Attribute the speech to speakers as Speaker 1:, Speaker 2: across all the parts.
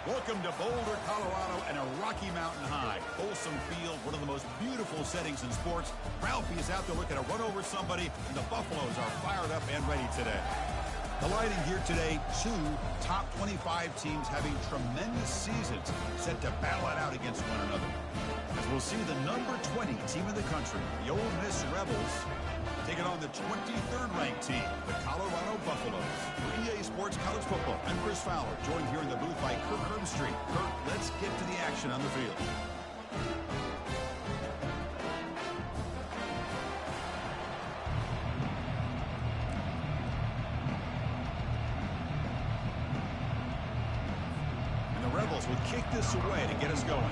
Speaker 1: Welcome to Boulder, Colorado, and a Rocky Mountain high. Folsom Field, one of the most beautiful settings in sports. Ralphie is out there looking to run over somebody, and the Buffaloes are fired up and ready today. The lighting here today, 2 top 25 teams having tremendous seasons set to battle it out against one another. As we'll see the number 20 team in the country, the Ole Miss Rebels, taking on the 23rd ranked team, the Colorado Buffaloes. For EA Sports College Football, I'm Chris Fowler, joined here in the booth by Kirk Herbstreit. Kirk, let's get to the action on the field. And the Rebels will kick this away to get us going.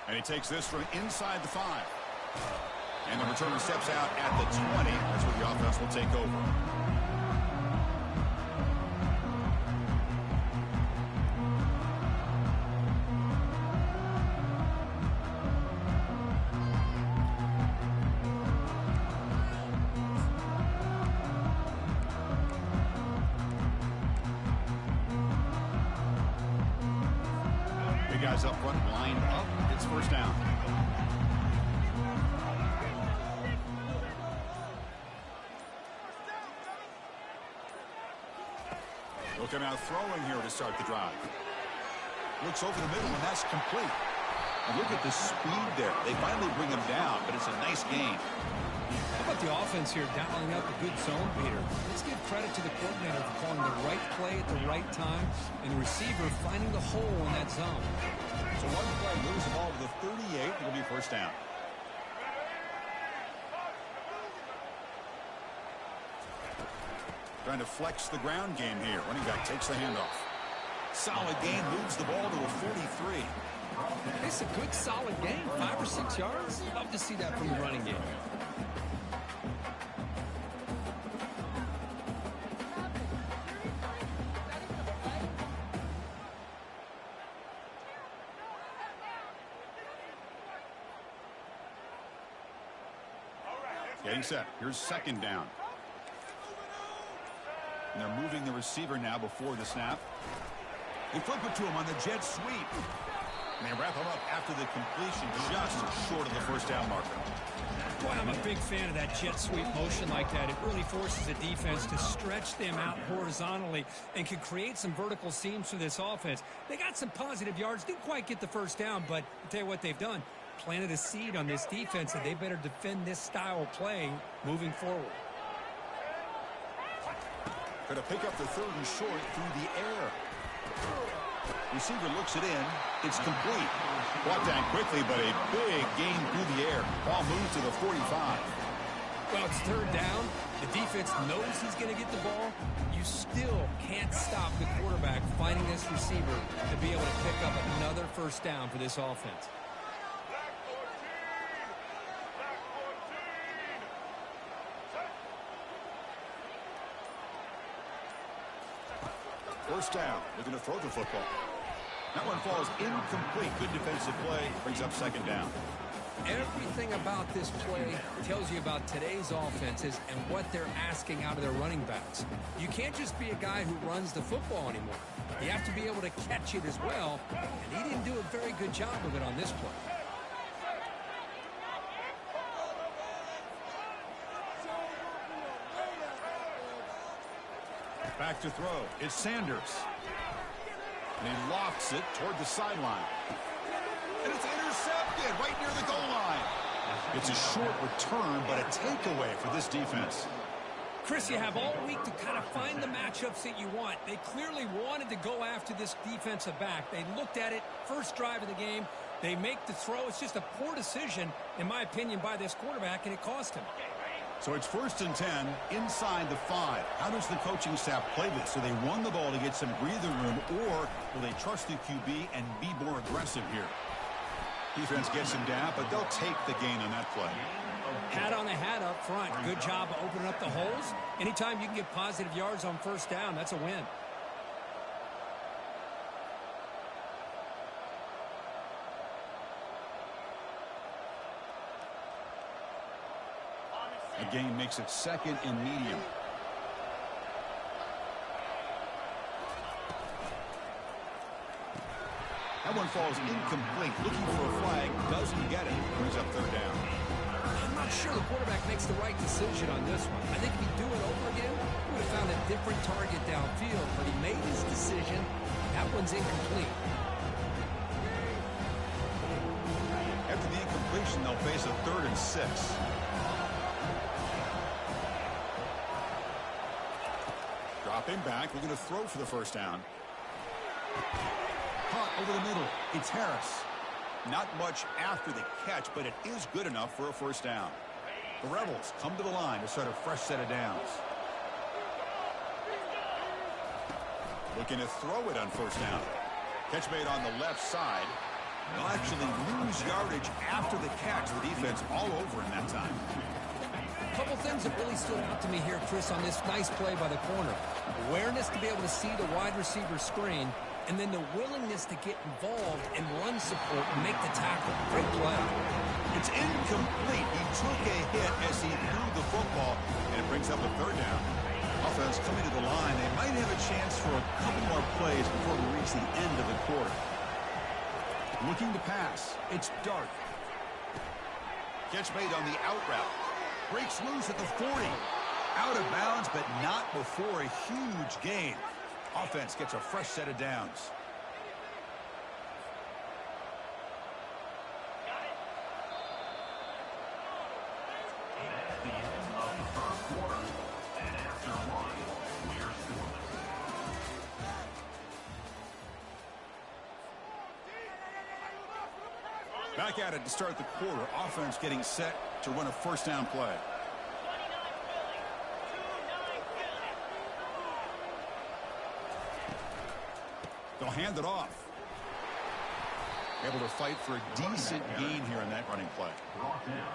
Speaker 1: And he takes this from inside the 5. And the returner steps out at the 20. That's where the offense will take over. Big guys up front, lined up. It's first down. They'll come out throwing here to start the drive. Looks over the middle, and that's complete. And look at the speed there. They finally bring him down, but it's a nice gain.
Speaker 2: How about the offense here dialing up a good zone beater? Let's give credit to the coordinator for calling the right play at the right time, and the receiver finding the hole in that zone.
Speaker 1: So one play, moves the ball to the 38. It'll be first down. Trying to flex the ground game here. Running back takes the handoff. Solid gain, moves the ball to a 43.
Speaker 2: It's a good, solid gain. 5 or 6 yards. Love to see that from the running game.
Speaker 1: Getting set. Here's second down. And they're moving the receiver now before the snap. They flip it to him on the jet sweep. And they wrap him up after the completion, just short of the first down marker.
Speaker 2: Boy, I'm a big fan of that jet sweep motion like that. It really forces the defense to stretch them out horizontally and can create some vertical seams for this offense. They got some positive yards. Didn't quite get the first down, but I'll tell you what they've done. Planted a seed on this defense, and they better defend this style of play moving forward.
Speaker 1: Going to pick up the 3rd and short through the air. Receiver looks it in. It's complete. Brought down quickly, but a big gain through the air. Ball moves to the 45.
Speaker 2: Well, it's 3rd down. The defense knows he's going to get the ball. You still can't stop the quarterback finding this receiver to be able to pick up another first down for this offense.
Speaker 1: First down, looking to throw the football. That one falls incomplete. Good defensive play, brings up second down.
Speaker 2: Everything about this play tells you about today's offenses and what they're asking out of their running backs. You can't just be a guy who runs the football anymore. You have to be able to catch it as well, and he didn't do a very good job of it on this play.
Speaker 1: Back to throw. It's Sanders. And he lofts it toward the sideline. And it's intercepted right near the goal line. It's a short return, but a takeaway for this defense.
Speaker 2: Chris, you have all week to kind of find the matchups that you want. They clearly wanted to go after this defensive back. They looked at it, first drive of the game. They make the throw. It's just a poor decision, in my opinion, by this quarterback, and it cost him.
Speaker 1: So it's 1st and 10 inside the 5. How does the coaching staff play this? Do they run the ball to get some breathing room, or will they trust the QB and be more aggressive here? Defense gets him down, but they'll take the gain on that play.
Speaker 2: Hat on the hat up front. Good job of opening up the holes. Anytime you can get positive yards on first down, that's a win.
Speaker 1: The game makes it 2nd and medium. That one falls incomplete. Looking for a flag. Doesn't get it. Brings up 3rd down.
Speaker 2: I'm not sure the quarterback makes the right decision on this one. I think if he'd do it over again, he would have found a different target downfield. But he made his decision. That one's incomplete.
Speaker 1: After the incompletion, they'll face a 3rd and 6. Dropping back. We're going to throw for the 1st down. Caught over the middle. It's Harris. Not much after the catch, but it is good enough for a 1st down. The Rebels come to the line to start a fresh set of downs. Looking to throw it on 1st down. Catch made on the left side. They'll actually lose yardage after the catch. The defense all over in that time.
Speaker 2: A couple things that really stood out to me here, Chris, on this nice play by the corner. Awareness to be able to see the wide receiver screen, and then the willingness to get involved and run support and make the tackle. Great play.
Speaker 1: It's incomplete. He took a hit as he threw the football, and it brings up a 3rd down. Offense coming to the line. They might have a chance for a couple more plays before we reach the end of the quarter. Looking to pass. It's Dart. Catch made on the out route. Breaks loose at the 40. Out of bounds, but not before a huge gain. Offense gets a fresh set of downs. Back at it to start the quarter. Offense getting set to run a 1st down play. They'll hand it off. Able to fight for a decent gain here in that running play.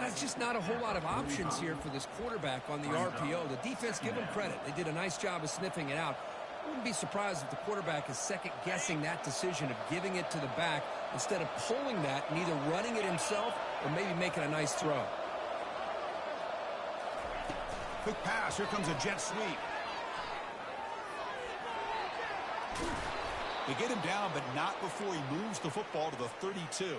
Speaker 2: That's just not a whole lot of options here for this quarterback on the RPO. The defense, give them credit. They did a nice job of sniffing it out. I wouldn't be surprised if the quarterback is second-guessing that decision of giving it to the back instead of pulling that and either running it himself or maybe making a nice throw.
Speaker 1: Quick pass. Here comes a jet sweep. They get him down, but not before he moves the football to the 32.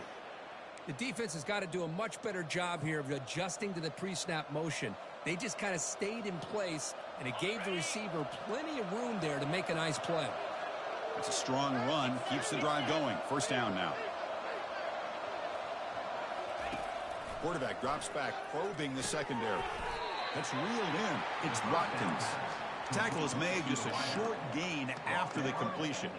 Speaker 2: The defense has got to do a much better job here of adjusting to the pre-snap motion. They just kind of stayed in place, and it gave the receiver plenty of room there to make a nice play.
Speaker 1: It's a strong run. Keeps the drive going. 1st down now. Quarterback drops back, probing the secondary. That's reeled in. It's Watkins. Tackle is made, just a short gain after the completion.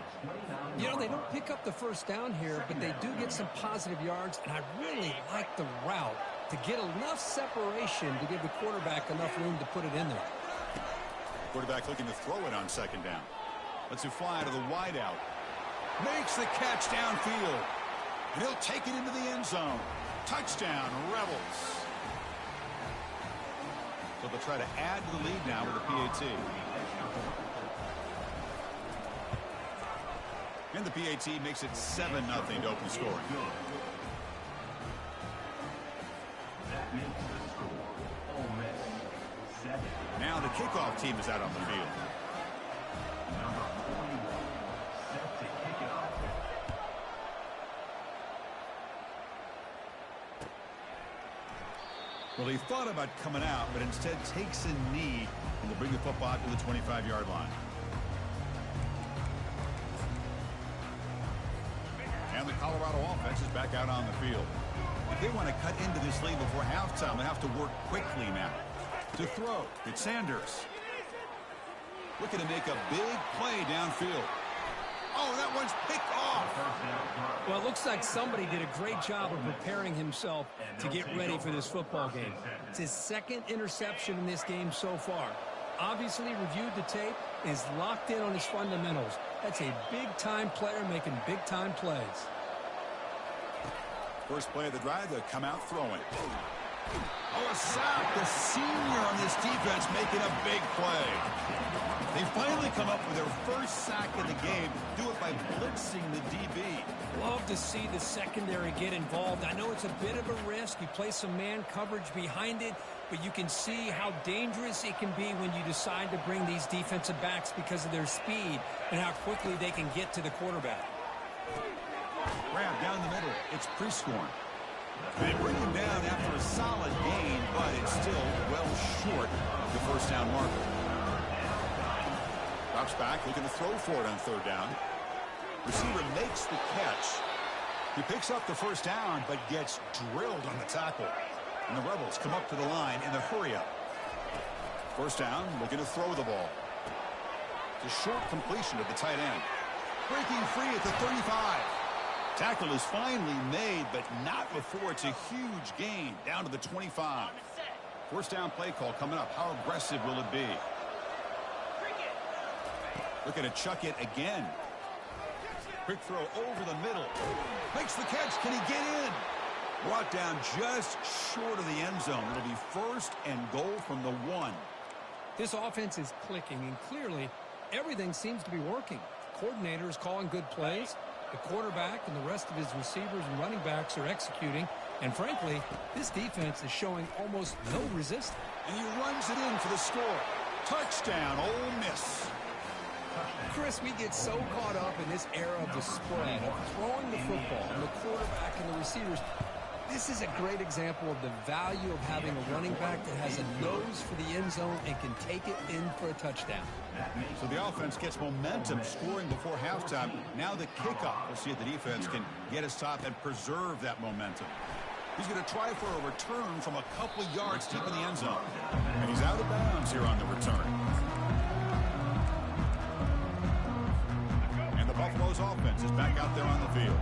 Speaker 2: You know, they don't pick up the 1st down here, but they do get some positive yards, and I really like the route to get enough separation to give the quarterback enough room to put it in there.
Speaker 1: Quarterback looking to throw it on 2nd down. Lets it fly to the wideout. Makes the catch downfield. And he'll take it into the end zone. Touchdown, Rebels. So they'll try to add to the lead now with a PAT. And the PAT makes it 7-0 to open scoring. Now the kickoff team is out on the field. Well, he thought about coming out, but instead takes a knee and will bring the football out to the 25-yard line. And the Colorado offense is back out on the field. If they want to cut into this lead before halftime, they have to work quickly now. To throw, it's Sanders. Looking to make a big play downfield. Oh, that one's picked off.
Speaker 2: Well, it looks like somebody did a great job of preparing himself to get ready for this football game. It's his 2nd interception in this game so far. Obviously reviewed the tape, is locked in on his fundamentals. That's a big-time player making big-time plays.
Speaker 1: First play of the drive, they'll come out throwing. Oh, a sack. The senior on this defense making a big play. They finally come up with their first sack of the game. Do it by blitzing the DB.
Speaker 2: Love to see the secondary get involved. I know it's a bit of a risk. You play some man coverage behind it, but you can see how dangerous it can be when you decide to bring these defensive backs because of their speed and how quickly they can get to the quarterback.
Speaker 1: Grab down the middle. It's Prescorn. They bring him down after a solid gain, but it's still well short of the first down marker. Drops back, looking to throw for it on third down. Receiver makes the catch. He picks up the first down, but gets drilled on the tackle. And the Rebels come up to the line in the hurry-up. First down, looking to throw the ball. It's a short completion to the tight end. Breaking free at the 35. Tackle is finally made, but not before it's a huge gain down to the 25. First down play call coming up. How aggressive will it be? Looking to chuck it again. Quick throw over the middle. Makes the catch. Can he get in? Brought down just short of the end zone. It'll be first and goal from the 1.
Speaker 2: This offense is clicking, and clearly everything seems to be working. The coordinator is calling good plays. The quarterback and the rest of his receivers and running backs are executing. And frankly, this defense is showing almost no resistance.
Speaker 1: And he runs it in for the score. Touchdown, Ole Miss.
Speaker 2: Chris, we get so caught up in this era of the spread, of throwing the football, and the quarterback and the receivers. This is a great example of the value of having a running back that has a nose for the end zone and can take it in for a touchdown.
Speaker 1: So the offense gets momentum scoring before halftime. Now the kickoff. We'll see if the defense can get a stop and preserve that momentum. He's going to try for a return from a couple yards deep in the end zone. And he's out of bounds here on the return. And the Buffalo's offense is back out there on the field.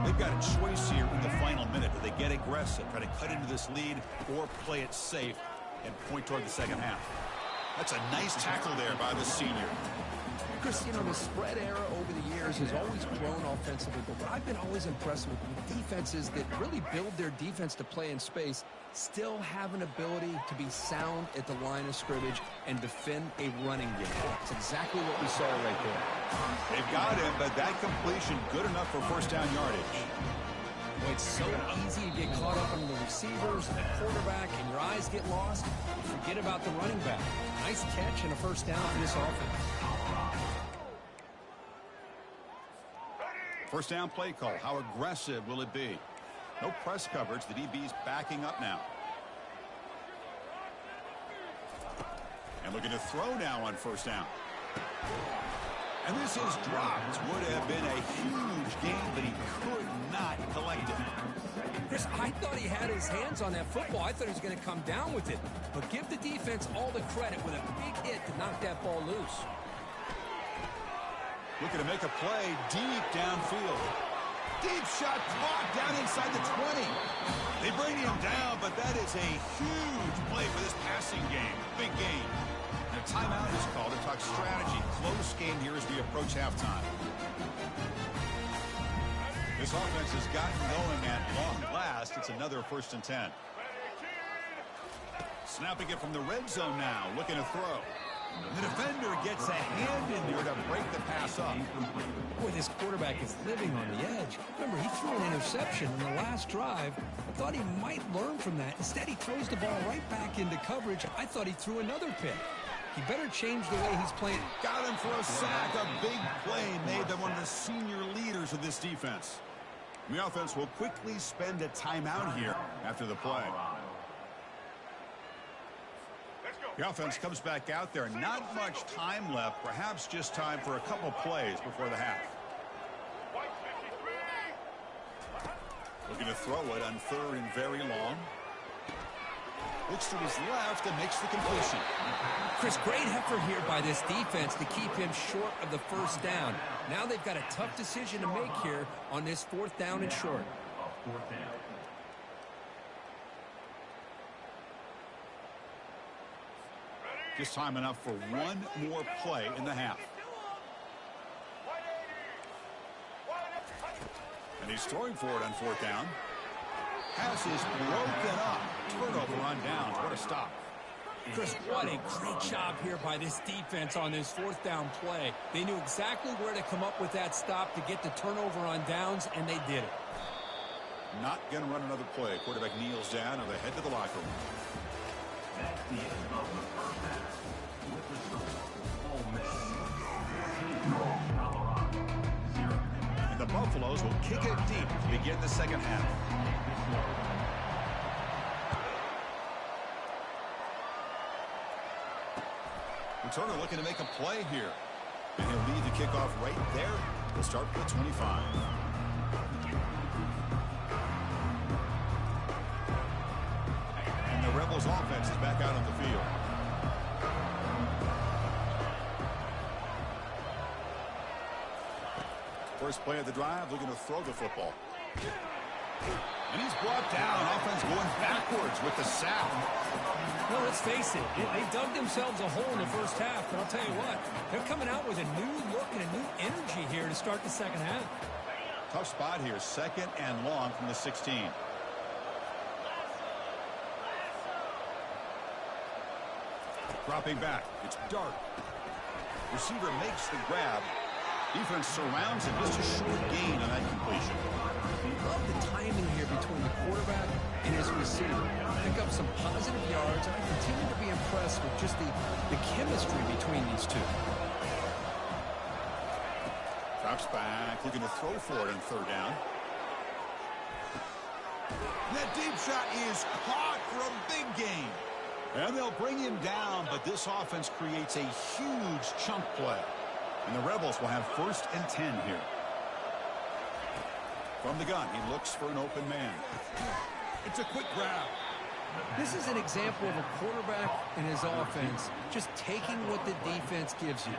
Speaker 1: They've got a choice here in the final minute. Do they get aggressive, try to cut into this lead, or play it safe and point toward the second half? That's a nice tackle there by the senior.
Speaker 2: Chris, you know, the spread era over the years has always grown offensively, but I've been always impressed with defenses that really build their defense to play in space, still have an ability to be sound at the line of scrimmage and defend a running game. That's exactly what we saw right there.
Speaker 1: They've got him, but that completion good enough for first down yardage.
Speaker 2: Well, it's so easy to get caught up on the receivers and the quarterback, and your eyes get lost. You forget about the running back. Nice catch and a first down for this offense.
Speaker 1: First down play call. How aggressive will it be? No press coverage. The DB's backing up now. And looking to throw now on first down. And this is dropped. Would have been a huge gain, but he could not collect it.
Speaker 2: Chris, I thought he had his hands on that football. I thought he was going to come down with it. But give the defense all the credit with a big hit to knock that ball loose.
Speaker 1: Looking to make a play deep downfield. Deep shot blocked down inside the 20. They bring him down, but that is a huge play for this passing game. Big gain. And a timeout is called to talk strategy. Close game here as we approach halftime. This offense has gotten going at long last. It's another 1st and 10. Snapping it from the red zone now. Looking to throw. The defender gets a hand in there to break the pass up.
Speaker 2: Boy, this quarterback is living on the edge. Remember, he threw an interception in the last drive. I thought he might learn from that. Instead, he throws the ball right back into coverage. I thought he threw another pick. He better change the way he's playing.
Speaker 1: Got him for a sack. A big play made by one of the senior leaders of this defense. The offense will quickly spend a timeout here after the play. The offense comes back out there. Not much time left. Perhaps just time for a couple plays before the half. Looking to throw it on 3rd and very long. Looks to his left and makes the completion.
Speaker 2: Chris, great effort here by this defense to keep him short of the first down. Now they've got a tough decision to make here on this 4th down and short.
Speaker 1: Just time enough for one more play in the half. And he's throwing for it on 4th down. Pass is broken up. Turnover on downs. What a stop.
Speaker 2: Chris, what a great job here by this defense on this fourth down play. They knew exactly where to come up with that stop to get the turnover on downs, and they did it.
Speaker 1: Not going to run another play. Quarterback kneels down and they head to the locker room.
Speaker 3: That's the end of the first half. With the score, Ole Miss 6, Colorado 0.
Speaker 1: And the Buffaloes will kick it deep to begin the second half. Returner looking to make a play here. And he'll lead the kickoff right there. He'll start with 25. And the Rebels offense is back out on the field. First play of the drive, looking to throw the football. And he's brought down. Offense going backwards with the sack.
Speaker 2: Well, let's face it, they dug themselves a hole in the first half, but I'll tell you what, they're coming out with a new look and a new energy here to start the second half.
Speaker 1: Tough spot here, second and long from the 16. Dropping back, it's Dart. Receiver makes the grab. Defense surrounds him, just a short gain on that completion.
Speaker 2: Love the timing here between the quarterback and his receiver. Pick up some positive yards, and I continue to be impressed with just the chemistry between these two.
Speaker 1: Drops back, looking to throw for it on third down. That deep shot is caught for a big gain. And they'll bring him down, but this offense creates a huge chunk play. And the Rebels will have 1st and 10 here. From the gun, he looks for an open man. It's a quick grab.
Speaker 2: This is an example of a quarterback and his offense just taking what the defense gives you.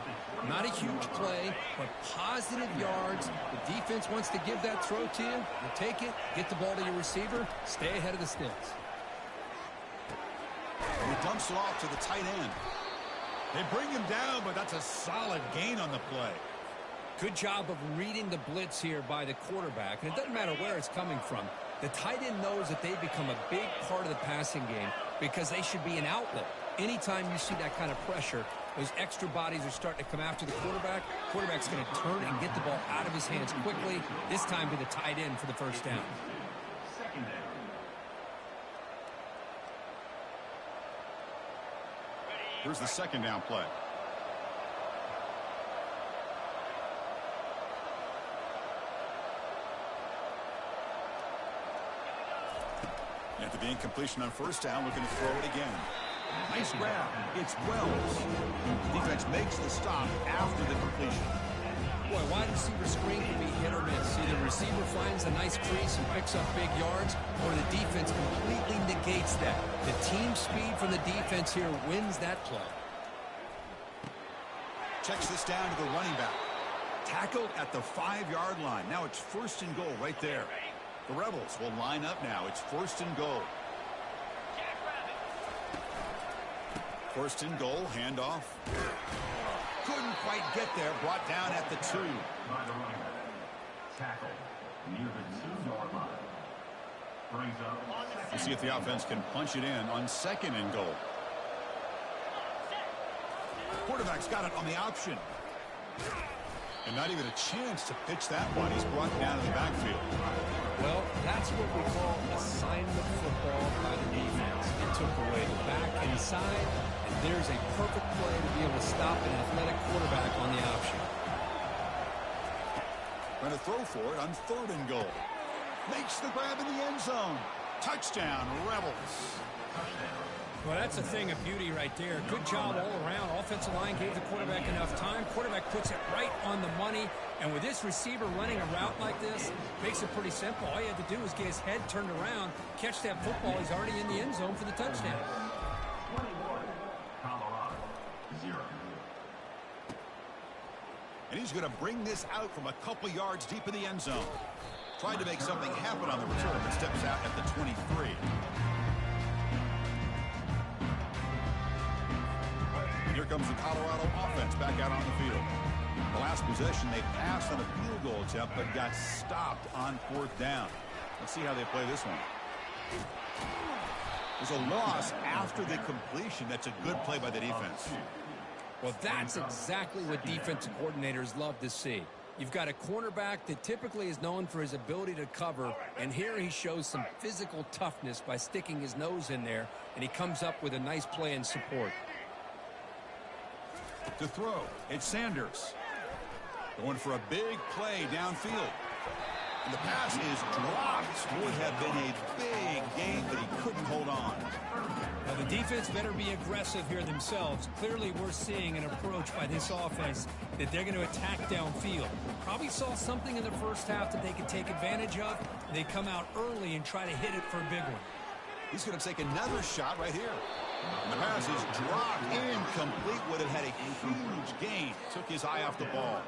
Speaker 2: Not a huge play, but positive yards. The defense wants to give that throw to you. You take it, get the ball to your receiver, stay ahead of the sticks.
Speaker 1: And he dumps it off to the tight end. They bring him down, but that's a solid gain on the play.
Speaker 2: Good job of reading the blitz here by the quarterback. And it doesn't matter where it's coming from. The tight end knows that they've become a big part of the passing game because they should be an outlet. Anytime you see that kind of pressure, those extra bodies are starting to come after the quarterback. Quarterback's going to turn and get the ball out of his hands quickly, this time to the tight end for the first down.
Speaker 3: Second down.
Speaker 1: Here's the second down play. At the incompletion on first down, looking to throw it again. Nice grab. It's Wells. Defense makes the stop after the completion.
Speaker 2: Boy, wide receiver screen can be hit or miss. Either the receiver finds a nice crease and picks up big yards, or the defense completely negates that. The team speed from the defense here wins that play.
Speaker 1: Checks this down to the running back. Tackled at the 5-yard line. Now it's 1st and goal right there. The Rebels will line up now. It's 1st and goal. 1st and goal, handoff. Couldn't quite get there. Brought down at the 2.
Speaker 3: By the running back. Tackle near the 2-yard line. Brings up.
Speaker 1: We'll see if the offense can punch it in on 2nd and goal. Quarterback's got it on the option. And not even a chance to pitch that one. He's brought down in the backfield.
Speaker 2: Well, that's what we call assignment football by the defense. It took away the back inside, and there's a perfect play to be able to stop an athletic quarterback on the option.
Speaker 1: Going to throw for it on 3rd and goal. Makes the grab in the end zone. Touchdown, Rebels.
Speaker 2: Well, that's a thing of beauty right there. Good job all around. Offensive line gave the quarterback enough time. Quarterback puts it right on the money. And with this receiver running a route like this, makes it pretty simple. All you had to do was get his head turned around, catch that football. He's already in the end zone for the touchdown.
Speaker 3: 21, Colorado 0.
Speaker 1: And he's going to bring this out from a couple yards deep in the end zone. Tried to make something happen on the return, but steps out at the 23. Here comes the Colorado offense back out on the field. The last possession, they passed on a field goal attempt, but got stopped on 4th down. Let's see how they play this one. There's a loss after the completion. That's a good play by the defense.
Speaker 2: Well, that's exactly what defensive coordinators love to see. You've got a cornerback that typically is known for his ability to cover, and here he shows some physical toughness by sticking his nose in there, and he comes up with a nice play in support.
Speaker 1: To throw, it's Sanders. Going for a big play downfield. And the pass is dropped. Would have been a big gain, but he couldn't hold on.
Speaker 2: Now, the defense better be aggressive here themselves. Clearly, we're seeing an approach by this offense that they're going to attack downfield. Probably saw something in the first half that they could take advantage of. They come out early and try to hit it for a big one.
Speaker 1: He's going to take another shot right here. And the pass is dropped, incomplete. Would have had a huge gain. Took his eye off the ball.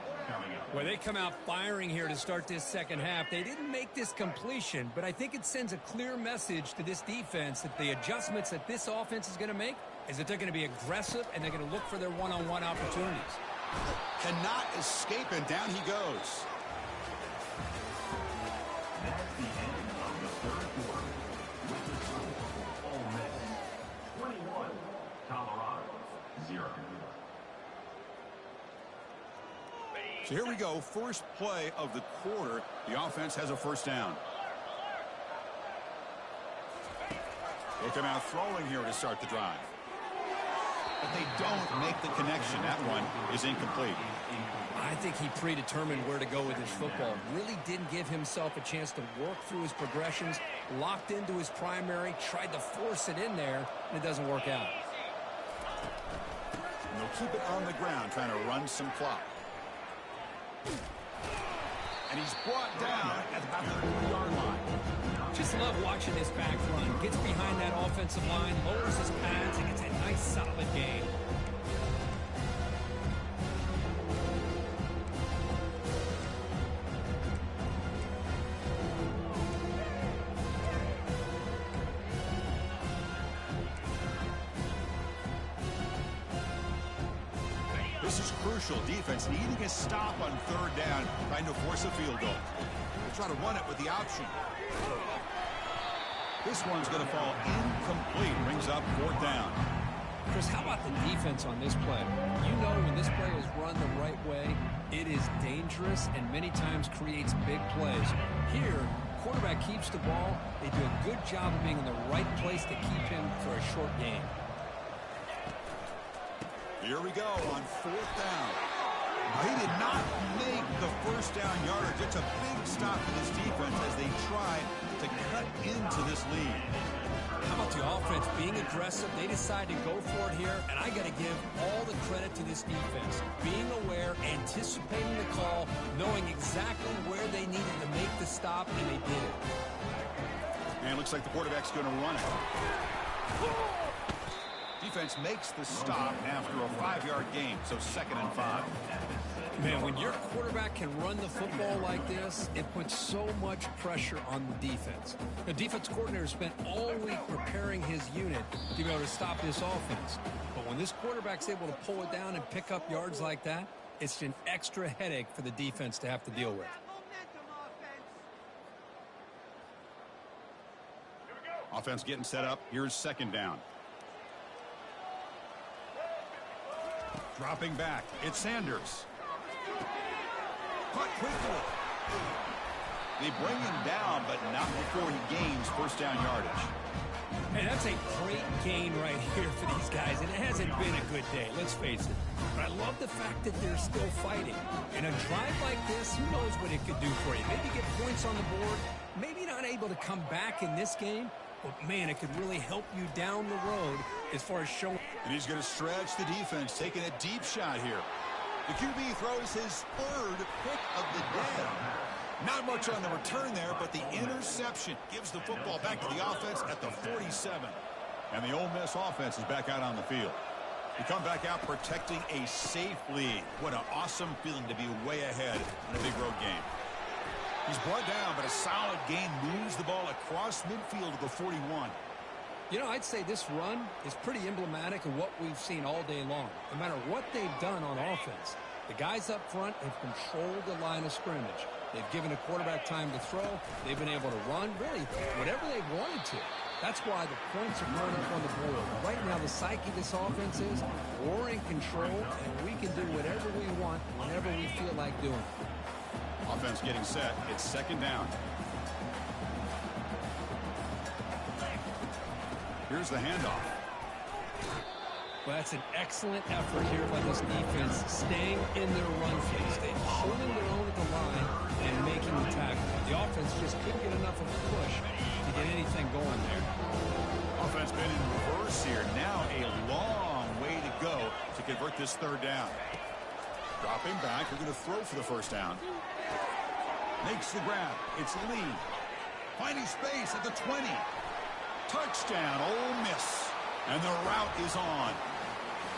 Speaker 2: Well, they come out firing here to start this second half. They didn't make this completion, but I think it sends a clear message to this defense that the adjustments that this offense is going to make is that they're going to be aggressive and they're going to look for their one-on-one opportunities.
Speaker 1: Cannot escape, and down he goes.
Speaker 3: That's the end of the third quarter. With the score, Ole Miss 21, Colorado 0.
Speaker 1: So here we go, first play of the quarter. The offense has a first down. They'll come out throwing here to start the drive. But they don't make the connection. That one is incomplete.
Speaker 2: I think he predetermined where to go with his football. Really didn't give himself a chance to work through his progressions, locked into his primary, tried to force it in there, and it doesn't work out.
Speaker 1: And they'll keep it on the ground, trying to run some clock. And he's brought down at about the 3-yard line.
Speaker 2: Just love watching this back run. Gets behind that offensive line, lowers his pads, and gets a nice solid gain.
Speaker 1: This is crucial. Defense needing a stop on third down, trying to force a field goal. They'll try to run it with the option. This one's going to fall incomplete. Brings up fourth down.
Speaker 2: Chris, how about the defense on this play? You know when this play is run the right way, it is dangerous and many times creates big plays. Here, quarterback keeps the ball. They do a good job of being in the right place to keep him for a short gain.
Speaker 1: Here we go on fourth down. He did not make the first down yardage. It's a big stop for this defense as they try to cut into this lead.
Speaker 2: How about the offense being aggressive? They decide to go for it here, and I got to give all the credit to this defense. Being aware, anticipating the call, knowing exactly where they needed to make the stop, and they did it.
Speaker 1: And it looks like the quarterback's going to run it. Defense makes the stop after a 5-yard gain, so 2nd and 5.
Speaker 2: Man, when your quarterback can run the football like this, it puts so much pressure on the defense. The defense coordinator spent all week preparing his unit to be able to stop this offense. But when this quarterback's able to pull it down and pick up yards like that, it's an extra headache for the defense to have to deal with.
Speaker 1: Offense getting set up. Here's 2nd down. Dropping back. It's Sanders. Caught quickly. They bring him down, but not before he gains first down yardage.
Speaker 2: Hey, that's a great gain right here for these guys, and it hasn't been a good day, let's face it. But I love the fact that they're still fighting. In a drive like this, who knows what it could do for you? Maybe get points on the board, maybe not able to come back in this game, but man, it could really help you down the road as far as showing.
Speaker 1: And he's going to stretch the defense, taking a deep shot here. The QB throws his 3rd pick of the day. Not much on the return there, but the interception gives the football back to the offense at the 47. And the Ole Miss offense is back out on the field. We come back out protecting a safe lead. What an awesome feeling to be way ahead in a big road game. He's brought down, but a solid gain moves the ball across midfield to the 41.
Speaker 2: You know, I'd say this run is pretty emblematic of what we've seen all day long. No matter what they've done on offense, the guys up front have controlled the line of scrimmage. They've given a quarterback time to throw. They've been able to run, really, whatever they wanted to. That's why the points are going up on the board. Right now, the psyche of this offense is we're in control, and we can do whatever we want whenever we feel like doing it.
Speaker 1: Offense getting set. It's second down. Here's the handoff.
Speaker 2: Well, that's an excellent effort here by this defense, staying in their run phase. They're holding their own at the line and making the tackle. The offense just couldn't get enough of a push to get anything going there.
Speaker 1: Offense been in reverse here. Now a long way to go to convert this third down. Dropping back. They're going to throw for the first down. Makes the grab. It's Lee. Finding space at the 20. Touchdown, Ole Miss. And the route is on.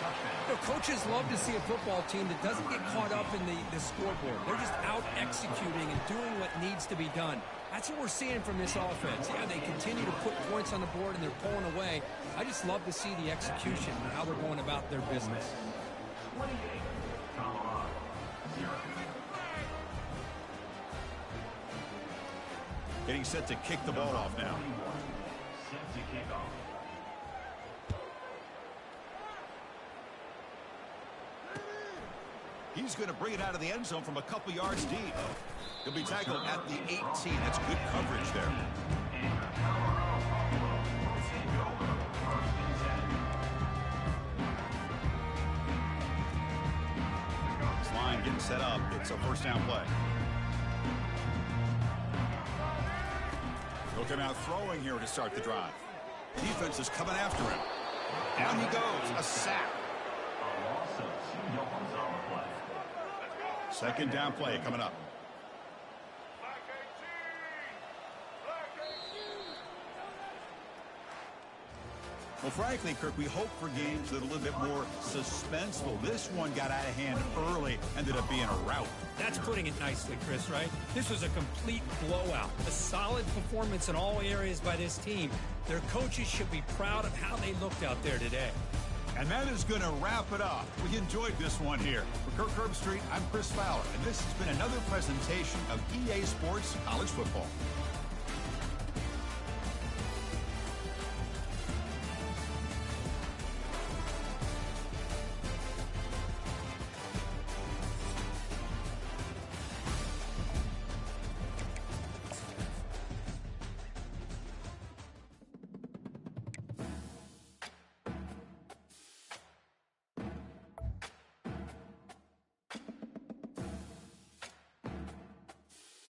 Speaker 2: You know, coaches love to see a football team that doesn't get caught up in the scoreboard. They're just out executing and doing what needs to be done. That's what we're seeing from this offense. Yeah, they continue to put points on the board and they're pulling away. I just love to see the execution and how they're going about their business.
Speaker 3: 28, Colorado, 0.
Speaker 1: Getting set to kick the ball off now.
Speaker 3: Set to kick off.
Speaker 1: He's going to bring it out of the end zone from a couple yards deep. He'll be tackled at the 18. That's good coverage there. This line getting set up. It's a first down play. He'll come out throwing here to start the drive. Defense is coming after him. Down he goes. A sack.
Speaker 3: A loss of 2 yards on the play.
Speaker 1: Second down play coming up. Well, frankly, Kirk, we hope for games that are a little bit more suspenseful. This one got out of hand early, ended up being a rout.
Speaker 2: That's putting it nicely, Chris, right? This was a complete blowout. A solid performance in all areas by this team. Their coaches should be proud of how they looked out there today.
Speaker 1: And that is going to wrap it up. We enjoyed this one here. For Kirk Herbstreit, I'm Chris Fowler, and this has been another presentation of EA Sports College Football.